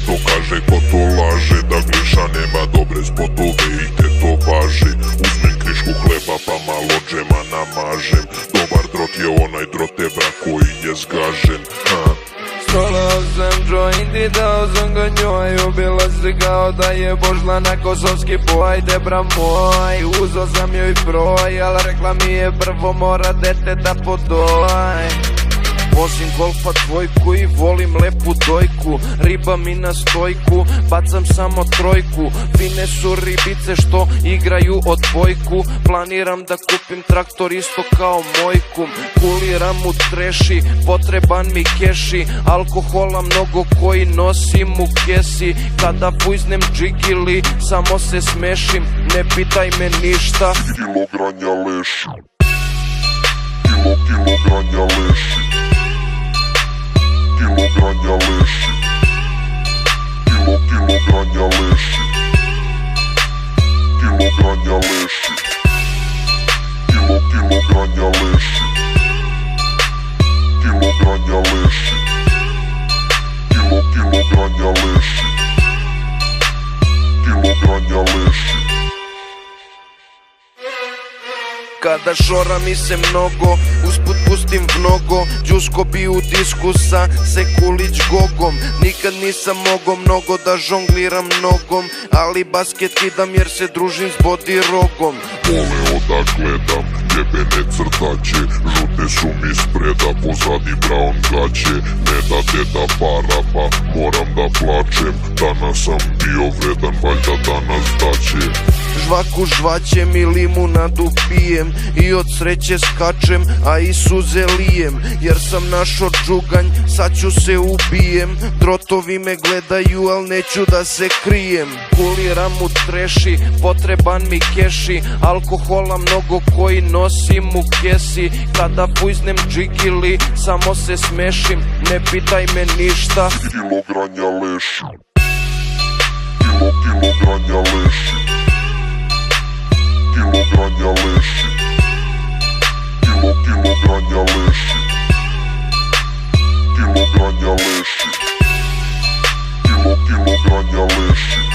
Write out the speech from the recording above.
to kaže, ko to laže, da Gliša nema dobre spotove i tetovaže. Uzmem krišku hleba pa malo džema namažem, dobar drot je onaj drot evra koji je zgažen. Stolao sam joint i dao sam ga njoj, ubila se kao da je pošla na kosovski boj. Debra moj, uzao sam joj broj, al rekla mi je prvo mora dete da podoj. Vozim golfa dvojku i volim lepu dojku, riba mi na stojku, bacam samo trojku. Fine su ribice što igraju odbojku, planiram da kupim traktor isto kao moj kum. Kuliram u treši, potreban mi keši, alkohola mnogo koji nosim u kesi. Kada pujznem džigili, samo se smešim, ne pitaj me ništa. Kilo granja leši, kilo granja leši, kilo granja leši, kilo granja leši, kilo granja leši, kilo granja leši, kilo granja leši, kilo granja leši, kilo granja leši. Kada šora mi se mnogo, usput pustim mnogo, Đusko bi u disku sa Sekulić Gogom. Nikad nisam mogao mnogo da žongliram nogom, ali basket kidam jer se družim s body rogom. Voleo da gledam jebene crtaće, žute su mi spreda, pozadi brown gaće. Ne da deda para pa moram da plačem, danas sam bio vredan, valjda danas daće. Žvaku žvaćem i limunadu pijem, i od sreće skačem, a i suze lijem. Jer sam našo džuganj, sad ću se ubijem, drotovi me gledaju, al neću da se krijem. Kuliram u treši, potreban mi keši, alkohola mnogo koji nosim u kesi. Kada pujznem džigili, samo se smešim, ne pitaj me ništa. Kilo granja leši, kilo granja leši, kilo granja leši, kilo granja leši, kilo granja leši, kilo granja leši.